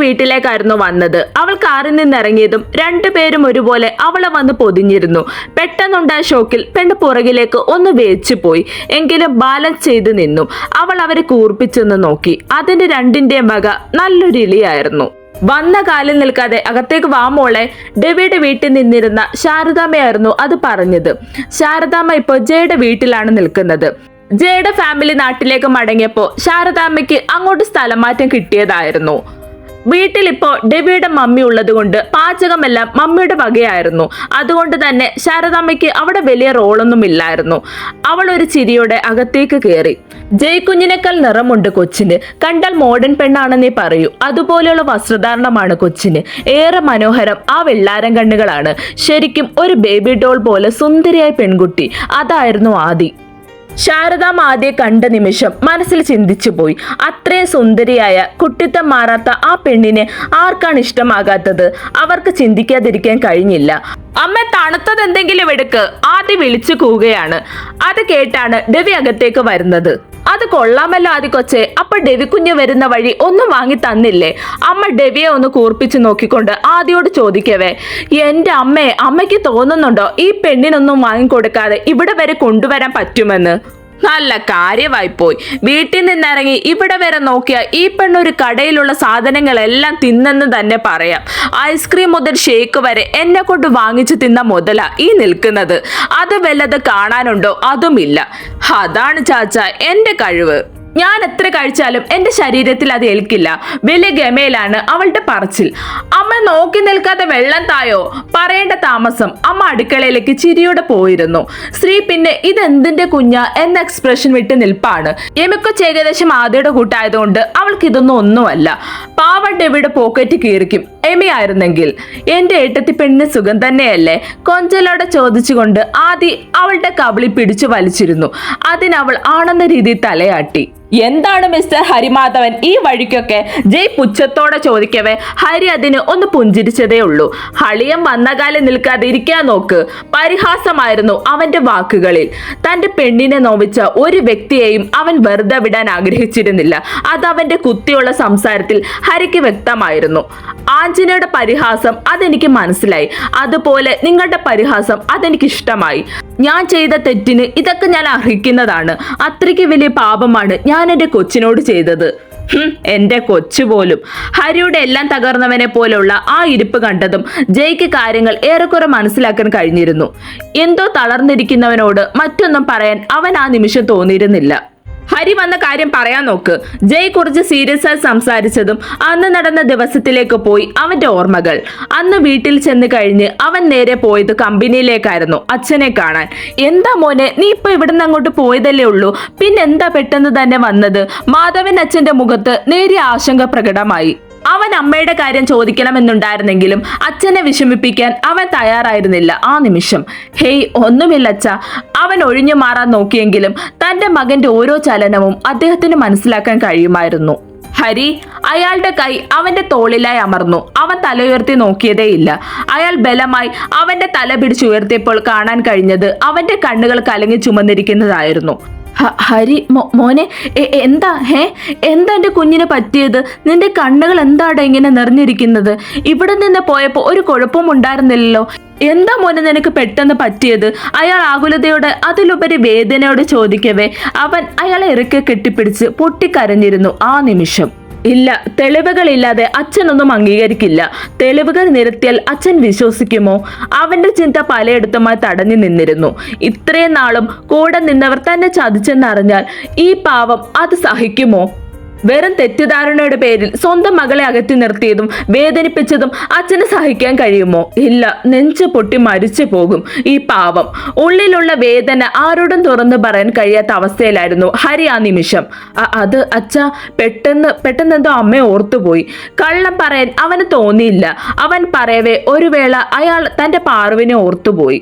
വീട്ടിലേക്കായിരുന്നു വന്നത്. അവൾ കാറിൽ നിന്നിറങ്ങിയതും രണ്ടുപേരും ഒരുപോലെ അവളെ വന്ന് പൊതിഞ്ഞിരുന്നു. പെട്ടെന്നുണ്ടായ ഷോക്കിൽ പെണ്ണ് പുറകിലേക്ക് ഒന്ന് വേച്ചു പോയി. എങ്കിലും ബാലൻസ് ചെയ്ത് നിന്നു. അവൾ അവരെ കൂർപ്പിച്ചെന്ന് നോക്കി. അതിന്റെ രണ്ടിന്റെ വക നല്ലൊരു ഇളിയായിരുന്നു. വന്ന കാലിൽ നിൽക്കാതെ അകത്തേക്ക് വാ മോളെ. ഡെവിയുടെ വീട്ടിൽ നിന്നിരുന്ന ശാരദാമ്മയായിരുന്നു അത് പറഞ്ഞത്. ശാരദാമ്മ ഇപ്പോൾ ജയുടെ വീട്ടിലാണ് നിൽക്കുന്നത്. ജയുടെ ഫാമിലി നാട്ടിലേക്ക് മടങ്ങിയപ്പോൾ ശാരദാമ്മയ്ക്ക് അങ്ങോട്ട് സ്ഥലം മാറ്റം കിട്ടിയതായിരുന്നു. വീട്ടിൽ ഇപ്പോൾ ഡെവിയുടെ മമ്മി ഉള്ളത് കൊണ്ട് പാചകമെല്ലാം മമ്മിയുടെ വകയായിരുന്നു. അതുകൊണ്ട് തന്നെ ശാരദാമ്മയ്ക്ക് അവിടെ വലിയ റോളൊന്നും ഇല്ലായിരുന്നു. അവൾ ഒരു ചിരിയോടെ അകത്തേക്ക് കയറി. ജയ്കുഞ്ഞിനേക്കാൾ നിറമുണ്ട് കൊച്ചിന്. കണ്ടാൽ മോഡേൺ പെണ്ണാണെന്നേ പറയൂ. അതുപോലെയുള്ള വസ്ത്രധാരണമാണ് കൊച്ചിന്. ഏറെ മനോഹരം ആ വെള്ളാരം കണ്ണുകളാണ്. ശരിക്കും ഒരു ബേബി ഡോൾ പോലെ സുന്ദരിയായ പെൺകുട്ടി. അതായിരുന്നു ആദി. ശാരദാമ്മ ആദ്യം കണ്ട നിമിഷം മനസ്സിൽ ചിന്തിച്ചു പോയി. അത്രയും സുന്ദരിയായ കുട്ടിത്തം മാറാത്ത ആ പെണ്ണിനെ ആർക്കാണ് ഇഷ്ടമാകാത്തത്? അവർക്ക് ചിന്തിക്കാതിരിക്കാൻ കഴിഞ്ഞില്ല. അമ്മ തണുത്തത് എന്തെങ്കിലും എടുക്ക്, ആദ്യം വിളിച്ചു കൂവുകയാണ്. അത് കേട്ടാണ് ഡെവി അകത്തേക്ക് വരുന്നത്. അത് കൊള്ളാമല്ലോ ആദി കൊച്ചെ. അപ്പൊ ഡെവി കുഞ്ഞ് വരുന്ന വഴി ഒന്നും വാങ്ങി തന്നില്ലേ? അമ്മ ഡെവിയെ ഒന്ന് കൂർപ്പിച്ചു നോക്കിക്കൊണ്ട് ആദിയോട് ചോദിക്കവേ, എന്റെ അമ്മയ്ക്ക് തോന്നുന്നുണ്ടോ ഈ പെണ്ണിനൊന്നും വാങ്ങിക്കൊടുക്കാതെ ഇവിടെ വരെ കൊണ്ടുവരാൻ പറ്റുമെന്ന്? നല്ല കാര്യമായിപ്പോയി. വീട്ടിൽ നിന്നിറങ്ങി ഇവിടെ വരെ നോക്കിയ ഈ പെണ്ണൊരു കടയിലുള്ള സാധനങ്ങളെല്ലാം തിന്നെന്ന് തന്നെ പറയാം. ഐസ്ക്രീം മുതൽ ഷേക്ക് വരെ എന്നെ കൊണ്ട് വാങ്ങിച്ചു തിന്ന മുതല ഈ നിൽക്കുന്നത്. അത് വല്ലത് കാണാനുണ്ടോ? അതുമില്ല. അതാണ് ചാച്ച എന്റെ കഴിവ്. ഞാൻ എത്ര കഴിച്ചാലും എന്റെ ശരീരത്തിൽ അത് ഏൽക്കില്ല. വലിയ ഗമയിലാണ് അവളുടെ പറച്ചിൽ. അമ്മ നോക്കി നിൽക്കാതെ വെള്ളം തായോ? പറയേണ്ട താമസം. അമ്മ അടുക്കളയിലേക്ക് ചിരിയോടെ പോയിരുന്നു. ശ്രീ പിന്നെ ഇതെന്തിന്റെ കുഞ്ഞ എന്ന എക്സ്പ്രഷൻ വിട്ട് നിൽപ്പാണ്. എമിക്കൊച്ച് ഏകദേശം ആദ്യയുടെ കൂട്ടായതുകൊണ്ട് അവൾക്ക് ഇതൊന്നും ഒന്നുമല്ല. പാവൻ ഡെവിയുടെ പോക്കറ്റ് കീറിക്കും എമി ആയിരുന്നെങ്കിൽ. എന്റെ ഏട്ടത്തി പെണ്ണിന് സുഖം തന്നെയല്ലേ? കൊഞ്ചലോടെ ചോദിച്ചുകൊണ്ട് ആദി അവളുടെ കവിളി പിടിച്ചു വലിച്ചിരുന്നു. അതിനവൾ ആണെന്ന രീതിയിൽ തലയാട്ടി. എന്താണ് മിസ്റ്റർ ഹരിമാധവൻ ഈ വഴിക്കൊക്കെ? ജയ് പുച്ഛത്തോടെ ചോദിക്കവേ ഹരി അതിന് ഒന്ന് പുഞ്ചിരിച്ചതേ ഉള്ളൂ. ഹളിയം വന്ന കാലം നിൽക്കാതെ ഇരിക്കാൻ നോക്ക്. പരിഹാസമായിരുന്നു അവന്റെ വാക്കുകളിൽ. തന്റെ പെണ്ണിനെ നോവിച്ച ഒരു വ്യക്തിയെയും അവൻ വെറുതെ വിടാൻ ആഗ്രഹിച്ചിരുന്നില്ല. അത് അവന്റെ കുത്തിയുള്ള സംസാരത്തിൽ ഹരിക്ക് വ്യക്തമായിരുന്നു. ആഞ്ജനയുടെ പരിഹാസം അതെനിക്ക് മനസ്സിലായി. അതുപോലെ നിങ്ങളുടെ പരിഹാസം അതെനിക്ക് ഇഷ്ടമായി. ഞാൻ ചെയ്ത തെറ്റിന് ഇതൊക്കെ ഞാൻ അർഹിക്കുന്നതാണ്. അത്രയ്ക്ക് വലിയ പാപമാണ് ഞാൻ എന്റെ കൊച്ചിനോട് ചെയ്തത്. എന്റെ കൊച്ചു പോലും. ഹരിയുടെ എല്ലാം തകർന്നവനെ പോലുള്ള ആ ഇരിപ്പ് കണ്ടതും ജയ്ക്ക് കാര്യങ്ങൾ ഏറെക്കുറെ മനസ്സിലാക്കാൻ കഴിഞ്ഞിരുന്നു. എന്തോ തളർന്നിരിക്കുന്നവനോട് മറ്റൊന്നും പറയാൻ അവൻ ആ നിമിഷം തോന്നിയിരുന്നില്ല. ഹരി വന്ന കാര്യം പറയാൻ നോക്ക്. ജയ് കുറച്ച് സീരിയസ് ആയി സംസാരിച്ചതും അന്ന് നടന്ന ദിവസത്തിലേക്ക് പോയി അവന്റെ ഓർമ്മകൾ. അന്ന് വീട്ടിൽ ചെന്ന് കഴിഞ്ഞ് അവൻ നേരെ പോയത് കമ്പനിയിലേക്കായിരുന്നു അച്ഛനെ കാണാൻ. എന്താ മോനെ, നീ ഇപ്പൊ ഇവിടുന്ന് അങ്ങോട്ട് പോയതല്ലേ ഉള്ളൂ, പിന്നെന്താ പെട്ടെന്ന് തന്നെ വന്നത്? മാധവൻ അച്ഛന്റെ മുഖത്ത് നേരിയ ആശങ്ക പ്രകടമായി. അവൻ അമ്മയുടെ കാര്യം ചോദിക്കണമെന്നുണ്ടായിരുന്നെങ്കിലും അച്ഛനെ വിഷമിപ്പിക്കാൻ അവൻ തയ്യാറായിരുന്നില്ല ആ നിമിഷം. ഹേയ് ഒന്നുമില്ല അച്ഛ. അവൻ ഒഴിഞ്ഞു മാറാൻ നോക്കിയെങ്കിലും തന്റെ മകന്റെ ഓരോ ചലനവും അദ്ദേഹത്തിന് മനസ്സിലാക്കാൻ കഴിയുമായിരുന്നു. ഹരി അയാളുടെ കൈ അവന്റെ തോളിലായി അമർന്നു. അവൻ തലയുയർത്തി നോക്കിയതേയില്ല. അയാൾ ബലമായി അവന്റെ തല പിടിച്ചുയർത്തിയപ്പോൾ കാണാൻ കഴിഞ്ഞത് അവന്റെ കണ്ണുകൾ കലങ്ങി ചുമന്നിരിക്കുന്നതായിരുന്നു. ഹരി മോനെ എന്താ എന്താ എന്റെ കുഞ്ഞിന് പറ്റിയത്? നിന്റെ കണ്ണുകൾ എന്താടാ ഇങ്ങനെ നിറഞ്ഞിരിക്കുന്നത്? ഇവിടെ നിന്ന് പോയപ്പോ ഒരു കുഴപ്പവും ഉണ്ടായിരുന്നില്ലല്ലോ. എന്താ മോനെ നിനക്ക് പെട്ടെന്ന് പറ്റിയത്? അയാൾ ആകുലതയോടെ അതിലുപരി വേദനയോടെ ചോദിക്കവേ അവൻ അയാളെ ഇറുക്കെ കെട്ടിപ്പിടിച്ച് പൊട്ടിക്കരഞ്ഞിരുന്നു ആ നിമിഷം. ഇല്ല, തെളിവുകളില്ലാതെ അച്ഛനൊന്നും അംഗീകരിക്കില്ല. തെളിവുകൾ നിരത്തിയാൽ അച്ഛൻ വിശ്വസിക്കുമോ? അവന്റെ ചിന്ത പലയിടത്തുമായി തടഞ്ഞു നിന്നിരുന്നു. ഇത്രയും നാളും കൂടെ നിന്നവർ തന്നെ ചതിച്ചെന്നറിഞ്ഞാൽ ഈ പാവം അത് സഹിക്കുമോ? വെറും തെറ്റിദ്ധാരണയുടെ പേരിൽ സ്വന്തം മകളെ അകറ്റി നിർത്തിയതും വേദനിപ്പിച്ചതും അച്ഛന് സഹിക്കാൻ കഴിയുമോ? ഇല്ല, നെഞ്ചു പൊട്ടി മരിച്ചു പോകും ഈ പാവം. ഉള്ളിലുള്ള വേദന ആരോടും തുറന്നു പറയാൻ കഴിയാത്ത അവസ്ഥയിലായിരുന്നു ഹരി ആ നിമിഷം. അത് അച്ഛാ, പെട്ടെന്ന് എന്തോ അമ്മയെ ഓർത്തുപോയി. കള്ളം പറയാൻ അവന് തോന്നിയില്ല. അവൻ പറയവേ ഒരു വേള അയാൾ തന്റെ പാറുവിനെ ഓർത്തുപോയി.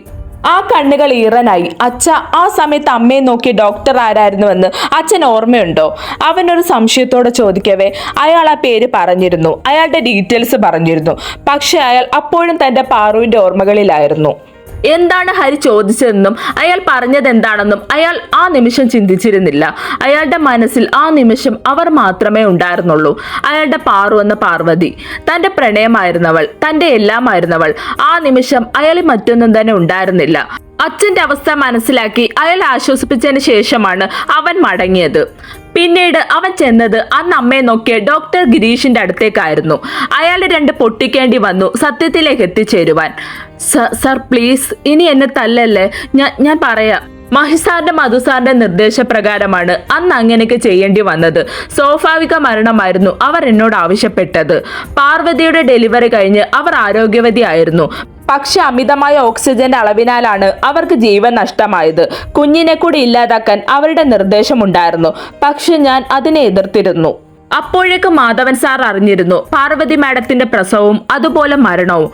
ആ കണ്ണുകൾ ഈറനായി. അച്ഛ, ആ സമയത്ത് അമ്മയെ നോക്കി ഡോക്ടർ ആരായിരുന്നുവെന്ന് അച്ഛൻ ഓർമ്മയുണ്ടോ? അവനൊരു സംശയത്തോടെ ചോദിക്കവേ അയാൾ ആ പേര് പറഞ്ഞിരുന്നു, അയാളുടെ ഡീറ്റെയിൽസ് പറഞ്ഞിരുന്നു. പക്ഷെ അയാൾ അപ്പോഴും തന്റെ പാറുവിന്റെ ഓർമ്മകളിലായിരുന്നു. എന്താണ് ഹരി ചോദിച്ചതെന്നും അയാൾ പറഞ്ഞത് എന്താണെന്നും അയാൾ ആ നിമിഷം ചിന്തിച്ചിരുന്നില്ല. അയാളുടെ മനസ്സിൽ ആ നിമിഷം അവർ മാത്രമേ ഉണ്ടായിരുന്നുള്ളൂ. അയാളുടെ പാറു എന്ന പാർവതി, തന്റെ പ്രണയമായിരുന്നവൾ, തന്റെ എല്ലാമായിരുന്നവൾ. ആ നിമിഷം അയാളിൽ മറ്റൊന്നും തന്നെ ഉണ്ടായിരുന്നില്ല. അച്ഛന്റെ അവസ്ഥ മനസ്സിലാക്കി അയാൾ ആശ്വസിപ്പിച്ചതിന് ശേഷമാണ് അവൻ മടങ്ങിയത്. പിന്നീട് അവൻ ചെന്നത് അന്ന് അമ്മയെ നോക്കിയ ഡോക്ടർ ഗിരീഷിന്റെ അടുത്തേക്കായിരുന്നു. അയാൾ രണ്ട് പൊട്ടിക്കേണ്ടി വന്നു സത്യത്തിലേക്ക് എത്തിച്ചേരുവാൻ. സർ പ്ലീസ്, ഇനി എന്നെ തല്ലല്ലേ, ഞാൻ പറയാം. മഹിസാറിന്റെ മധുസാറിന്റെ നിർദ്ദേശപ്രകാരമാണ് അന്ന് അങ്ങനെയൊക്കെ ചെയ്യേണ്ടി വന്നത്. സ്വാഭാവിക മരണമായിരുന്നു അവർ എന്നോട് ആവശ്യപ്പെട്ടത്. പാർവതിയുടെ ഡെലിവറി കഴിഞ്ഞ് അവർ ആരോഗ്യവതിയായിരുന്നു. പക്ഷെ അമിതമായ ഓക്സിജന്റെ അളവിനാലാണ് അവർക്ക് ജീവൻ നഷ്ടമായത്. കുഞ്ഞിനെ കൂടി ഇല്ലാതാക്കാൻ അവരുടെ നിർദ്ദേശമുണ്ടായിരുന്നു. പക്ഷെ ഞാൻ അതിനെ എതിർത്തിരുന്നു. അപ്പോഴേക്കും മാധവൻ സാർ അറിഞ്ഞിരുന്നു പാർവതി മാഡത്തിന്റെ പ്രസവവും അതുപോലെ മരണവും.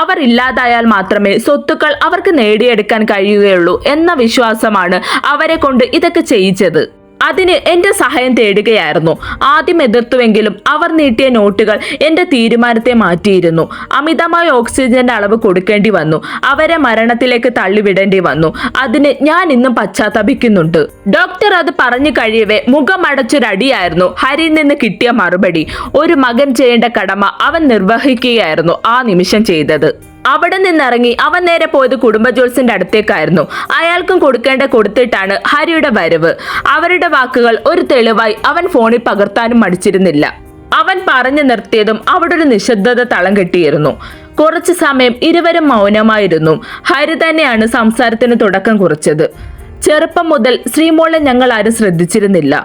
അവർ ഇല്ലാതായാൽ മാത്രമേ സ്വത്തുക്കൾ അവർക്ക് നേടിയെടുക്കാൻ കഴിയുകയുള്ളൂ എന്ന വിശ്വാസമാണ് അവരെ കൊണ്ട് ഇതൊക്കെ ചെയ്യിച്ചത്. അതിന് എന്റെ സഹായം തേടുകയായിരുന്നു. ആദ്യം എതിർത്തുവെങ്കിലും അവർ നീട്ടിയ നോട്ടുകൾ എന്റെ തീരുമാനത്തെ മാറ്റിയിരുന്നു. അമിതമായ ഓക്സിജന്റെ അളവ് കൊടുക്കേണ്ടി വന്നു. അവരെ മരണത്തിലേക്ക് തള്ളിവിടേണ്ടി വന്നു. അതിന് ഞാൻ ഇന്നും പശ്ചാത്തപിക്കുന്നുണ്ട്. ഡോക്ടർ അത് പറഞ്ഞു കഴിയവേ മുഖമടച്ചൊരടിയായിരുന്നു ഹരിയിൽ നിന്ന് കിട്ടിയ മറുപടി. ഒരു മകൻ ചെയ്യേണ്ട കടമ അവൻ നിർവഹിക്കുകയായിരുന്നു ആ നിമിഷം ചെയ്തത്. അവിടെ നിന്നിറങ്ങി അവൻ നേരെ പോയത് കുടുംബജോത്സ്യന്റെ അടുത്തേക്കായിരുന്നു. അയാൾക്കും കൊടുക്കേണ്ട കൊടുത്തിട്ടാണ് ഹരിയുടെ വരവ്. അവരുടെ വാക്കുകൾ ഒരു തെളിവായി അവൻ ഫോണിൽ പകർത്താനും മടിച്ചിരുന്നില്ല. അവൻ പറഞ്ഞു നിർത്തിയതും അവിടെ ഒരു നിശബ്ദത തളം കെട്ടിയിരുന്നു. കുറച്ചു സമയം ഇരുവരും മൗനമായിരുന്നു. ഹരി തന്നെയാണ് സംസാരത്തിന് തുടക്കം കുറിച്ചത്. ചെറുപ്പം മുതൽ ശ്രീമോളെ ഞങ്ങൾ ആരും ശ്രദ്ധിച്ചിരുന്നില്ല.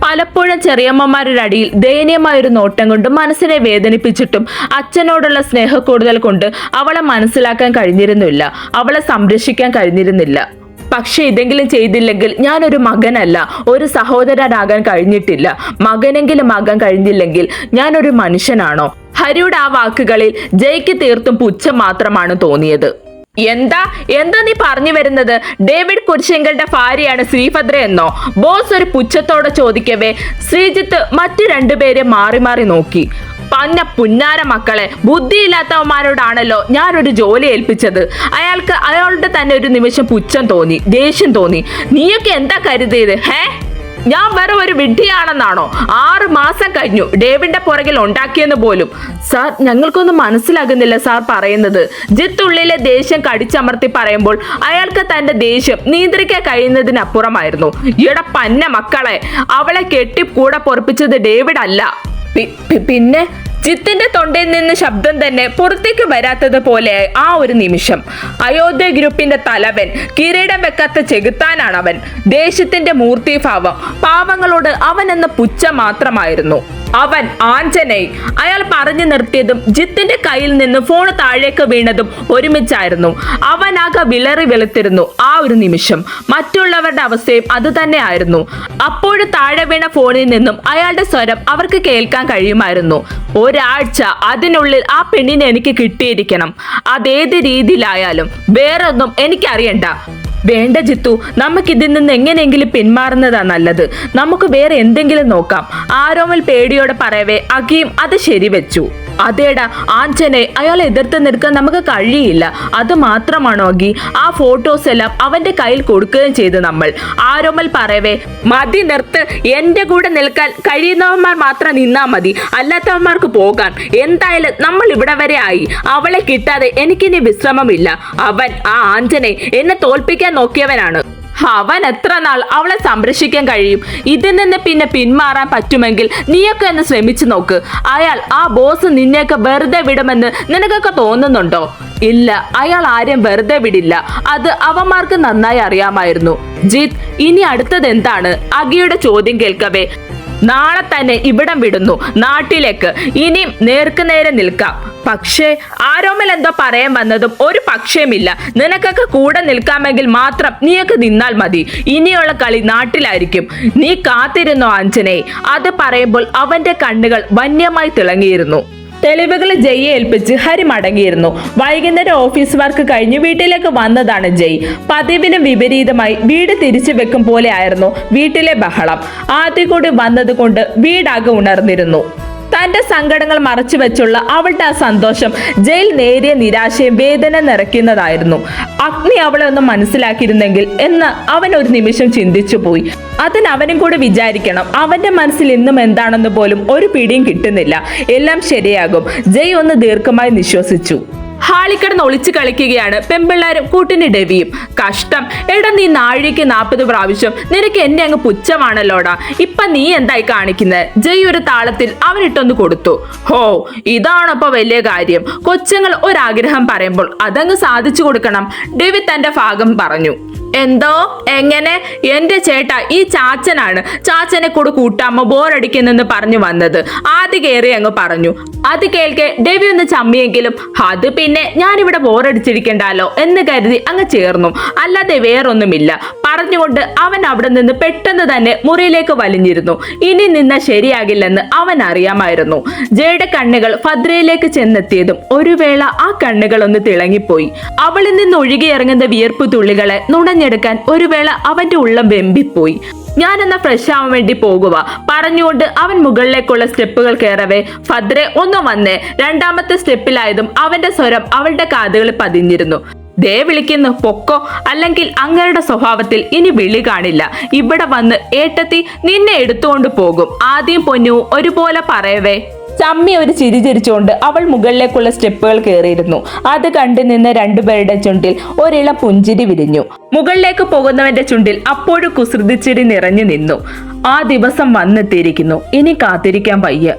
പലപ്പോഴും ചെറിയമ്മമാരുടെ അടിയിൽ ദയനീയമായൊരു നോട്ടം കൊണ്ട് മനസ്സിനെ വേദനിപ്പിച്ചിട്ടും അച്ഛനോടുള്ള സ്നേഹക്കൂടുതൽ കൊണ്ട് അവളെ മനസ്സിലാക്കാൻ കഴിഞ്ഞിരുന്നില്ല, അവളെ സംരക്ഷിക്കാൻ കഴിഞ്ഞിരുന്നില്ല. പക്ഷെ ഇതെങ്കിലും ചെയ്തില്ലെങ്കിൽ ഞാനൊരു മകനല്ല, ഒരു സഹോദരനാകാൻ കഴിഞ്ഞിട്ടില്ല. മകനെങ്കിലും ആകാൻ കഴിഞ്ഞില്ലെങ്കിൽ ഞാനൊരു മനുഷ്യനാണോ? ഹരിയുടെ ആ വാക്കുകളിൽ ജയ്ക്ക് തീർത്തും പുച്ഛം മാത്രമാണ് തോന്നിയത്. എന്താ നീ പറഞ്ഞു വരുന്നത്? ഡേവിഡ് കുരിശെങ്കലിന്റെ ഭാര്യയാണ് ശ്രീഭദ്ര എന്നോ? ബോസ് ഒരു പുച്ഛത്തോടെ ചോദിക്കവേ ശ്രീജിത്ത് മറ്റു രണ്ടുപേരെ മാറി മാറി നോക്കി. പന്ന പുന്നാര മക്കളെ, ബുദ്ധിയില്ലാത്തവന്മാരോടാണല്ലോ ഞാനൊരു ജോലി ഏൽപ്പിച്ചത്. അയാൾക്ക് അയാളുടെ തന്നെ ഒരു നിമിഷം പുച്ഛം തോന്നി, ദേഷ്യം തോന്നി. നീയൊക്കെ എന്താ കരുതിയത്? ഞാൻ വെറും ഒരു വിഡ്ഢിയാണെന്നാണോ? 6 മാസം കഴിഞ്ഞു ഡേവിഡിന്റെ പുറകിൽ ഉണ്ടാക്കിയെന്ന് പോലും. സാർ, ഞങ്ങൾക്കൊന്നും മനസ്സിലാകുന്നില്ല സാർ പറയുന്നത്. ജിത്തുള്ളിലെ ദേഷ്യം കടിച്ചമർത്തി പറയുമ്പോൾ അയാൾക്ക് തന്റെ ദേഷ്യം നിയന്ത്രിക്കാൻ കഴിയുന്നതിനപ്പുറമായിരുന്നു. എടാ പന്ന മക്കളെ, അവളെ കെട്ടി കൂടെ പൊറപ്പിച്ചത് ഡേവിഡ് അല്ല. പിന്നെ ജിത്തിന്റെ തൊണ്ടയിൽ നിന്ന് ശബ്ദം തന്നെ പുറത്തേക്ക് വരാത്തത് പോലെ ആ ഒരു നിമിഷം. അയോധ്യ ഗ്രൂപ്പിന്റെ തലവൻ, കിരീടം വെക്കാത്ത ചെകുത്താനാണവൻ. ദേശത്തിന്റെ മൂർത്തിഭാവം. പാവങ്ങളോട് അവൻ എന്ന പുച്ഛം മാത്രമായിരുന്നു. അവൻ ആഞ്ജനേയ്. അയാൾ പറഞ്ഞു നിർത്തിയതും ജിത്തിന്റെ കയ്യിൽ നിന്ന് ഫോൺ താഴേക്ക് വീണതും ഒരുമിച്ചായിരുന്നു. അവനാകെ വിളറി വെളുത്തിരുന്നു ആ ഒരു നിമിഷം. മറ്റുള്ളവരുടെ അവസ്ഥയും അത് തന്നെ ആയിരുന്നു. അപ്പോഴും താഴെ വീണ ഫോണിൽ നിന്നും അയാളുടെ സ്വരം അവർക്ക് കേൾക്കാൻ കഴിയുമായിരുന്നു. ഒരാഴ്ച അതിനുള്ളിൽ ആ പെണ്ണിനെ എനിക്ക് കിട്ടിയിരിക്കണം. അതേത് രീതിയിലായാലും. വേറൊന്നും എനിക്കറിയണ്ട. വേണ്ട ജിത്തു, നമുക്കിതിൽ നിന്ന് എങ്ങനെയെങ്കിലും പിന്മാറുന്നതാ നല്ലത്. നമുക്ക് വേറെ എന്തെങ്കിലും നോക്കാം. ആരോമൽ പേടിയോടെ പറയവേ അഖിയും അത് ശരിവെച്ചു. അതേടാ ആഞ്ജനെ, അയാളെ എതിർത്ത് നിൽക്കാൻ നമുക്ക് കഴിയില്ല. അത് മാത്രമാണോ അഖി? ആ ഫോട്ടോസ് എല്ലാം അവന്റെ കയ്യിൽ കൊടുക്കുകയും ചെയ്തു നമ്മൾ. ആരോമൽ പറയവേ മതി നിർത്ത്. എന്റെ കൂടെ നിൽക്കാൻ കഴിയുന്നവന്മാർ മാത്രം നിന്നാ മതി, അല്ലാത്തവന്മാർക്ക് പോകാൻ. എന്തായാലും നമ്മൾ ഇവിടെ വരെ ആയി. അവളെ കിട്ടാതെ എനിക്കിനി വിശ്രമമില്ല. അവൻ, ആ ആഞ്ജനെ, എന്നെ തോൽപ്പിക്കാൻ നോക്കിയവനാണ്. അവൻ എത്ര നാൾ അവളെ സംരക്ഷിക്കാൻ കഴിയും? ഇതിൽ നിന്ന് പിന്നെ പിന്മാറാൻ പറ്റുമെങ്കിൽ നീയൊക്കെ ഒന്ന് ശ്രമിച്ചു നോക്ക്. ആ ബോസ് നിന്നെയൊക്കെ വെറുതെ വിടുമെന്ന് നിനക്കൊക്കെ തോന്നുന്നുണ്ടോ? ഇല്ല, അയാൾ ആരും വെറുതെ വിടില്ല. അത് അവന്മാർക്ക് നന്നായി അറിയാമായിരുന്നു. ജിത്ത്, ഇനി അടുത്തത് എന്താണ്? അഖിയുടെ ചോദ്യം കേൾക്കവേ നാളെ തന്നെ ഇവിടം വിടുന്നു, നാട്ടിലേക്ക്. ഇനിയും നേർക്ക് നേരെ നിൽക്കാം. പക്ഷേ ആരോമൽ എന്തോ പറയാൻ വന്നതും ഒരു പക്ഷേമില്ല. നിനക്കൊക്കെ കൂടെ നിൽക്കാമെങ്കിൽ മാത്രം നീയൊക്കെ നിന്നാൽ മതി. ഇനിയുള്ള കളി നാട്ടിലായിരിക്കും. നീ കാത്തിരുന്നോ ആഞ്ജനേ? അത് പറയുമ്പോൾ അവന്റെ കണ്ണുകൾ വന്യമായി തിളങ്ങിയിരുന്നു. തെളിവുകൾ ജയ്യെ ഏൽപ്പിച്ച് ഹരി മടങ്ങിയിരുന്നു. വൈകുന്നേരം ഓഫീസ് വർക്ക് കഴിഞ്ഞ് വീട്ടിലേക്ക് വന്നതാണ് ജയ്. പതിവിന് വിപരീതമായി വീട് തിരിച്ചു വെക്കും പോലെ ആയിരുന്നു വീട്ടിലെ ബഹളം. ആദ്യം കൂടി വന്നത് കൊണ്ട് വീടാകെ ഉണർന്നിരുന്നു. തന്റെ സങ്കടങ്ങൾ മറച്ചു വെച്ചുള്ള അവളുടെ ആ സന്തോഷം ജയിൽ നേരിയ നിരാശയും വേദന നിറയ്ക്കുന്നതായിരുന്നു. അഗ്നി അവളെ ഒന്ന് മനസ്സിലാക്കിയിരുന്നെങ്കിൽ എന്ന് അവൻ ഒരു നിമിഷം ചിന്തിച്ചു പോയി. അതിന് അവനും കൂടെ വിചാരിക്കണം. അവന്റെ മനസ്സിൽ ഇന്നും എന്താണെന്ന് പോലും ഒരു പിടിയും കിട്ടുന്നില്ല. എല്ലാം ശരിയാകും. ജയ് ഒന്ന് ദീർഘമായി നിശ്വസിച്ചു. ഹാളിക്കിടന്ന് ഒളിച്ചു കളിക്കുകയാണ് പെമ്പിള്ളാരും കൂട്ടിന് ഡെവിയും. കഷ്ടം, എടാ നീ നാഴിക്ക് 40 പ്രാവശ്യം, നിനക്ക് എന്നെ അങ്ങ് പുച്ഛമാണല്ലോടാ. ഇപ്പൊ നീ എന്തായി കാണിക്കുന്നത്? ജയ് ഒരു താളത്തിൽ അവനിട്ടൊന്ന് കൊടുത്തു. ഹോ, ഇതാണപ്പോ വലിയ കാര്യം. കൊച്ചുങ്ങൾ ഒരാഗ്രഹം പറയുമ്പോൾ അതങ്ങ് സാധിച്ചു കൊടുക്കണം. ഡെവി തന്റെ ഭാഗം പറഞ്ഞു. എന്തോ? എങ്ങനെ? എന്റെ ചേട്ടാ, ഈ ചാച്ചനാണ്. ചാച്ചനെ കൂടെ കൂട്ടാമോ, ബോറടിക്കുന്നെന്ന് പറഞ്ഞു വന്നത്. ആദ്യ കയറി അങ്ങ് പറഞ്ഞു. അത് കേൾക്കെ ഡെവി ഒന്ന് ചമ്മിയെങ്കിലും അത് പിന്നെ ഞാനിവിടെ ബോറടിച്ചിരിക്കണ്ടല്ലോ എന്ന് കരുതി അങ്ങ് ചേർന്നു. അല്ലാതെ വേറൊന്നുമില്ല പറഞ്ഞുകൊണ്ട് അവൻ അവിടെ നിന്ന് പെട്ടെന്ന് തന്നെ മുറിയിലേക്ക് വലിഞ്ഞിരുന്നു. ഇനി നിന്ന ശരിയാകില്ലെന്ന് അവൻ അറിയാമായിരുന്നു. ജയുടെ കണ്ണുകൾ ഫദ്രയിലേക്ക് ചെന്നെത്തിയതും ഒരു വേള ആ കണ്ണുകൾ ഒന്ന് തിളങ്ങിപ്പോയി. അവളിൽ നിന്ന് ഒഴുകിയിറങ്ങുന്ന വിയർപ്പ് തുള്ളികളെ നുണഞ്ഞെടുക്കാൻ ഒരു വേള അവന്റെ ഉള്ളം വെമ്പിപ്പോയി. ഞാനെന്നാ ഫ്രഷ് ആവാൻ വേണ്ടി പോകുക പറഞ്ഞുകൊണ്ട് അവൻ മുകളിലേക്കുള്ള സ്റ്റെപ്പുകൾ കയറവേ ഫദ്രെ ഒന്ന് വന്നേ. രണ്ടാമത്തെ സ്റ്റെപ്പിലായതും അവന്റെ സ്വരം അവളുടെ കാതുകളിൽ പതിഞ്ഞിരുന്നു. ദേ വിളിക്കുന്നു, പൊക്കോ, അല്ലെങ്കിൽ അങ്ങയുടെ സ്വഭാവത്തിൽ ഇനി വിളി കാണില്ല. ഇവിടെ വന്ന് ഏട്ടത്തി നിന്നെ എടുത്തുകൊണ്ട് പോകും. ആദ്യം പൊന്നു ഒരുപോലെ പറയവേ. ചമ്മി ഒരു ചിരി ചിരിച്ചുകൊണ്ട് അവൾ മുകളിലേക്കുള്ള സ്റ്റെപ്പുകൾ കയറിയിരുന്നു. അത് കണ്ടു നിന്ന് രണ്ടുപേരുടെ ചുണ്ടിൽ ഒരിള പുഞ്ചിരി വിരിഞ്ഞു. മുകളിലേക്ക് പോകുന്നവന്റെ ചുണ്ടിൽ അപ്പോഴും കുസൃതിച്ചിരി നിറഞ്ഞു നിന്നു. ആ ദിവസം വന്നെത്തിയിരിക്കുന്നു. ഇനി കാത്തിരിക്കാൻ വയ്യ.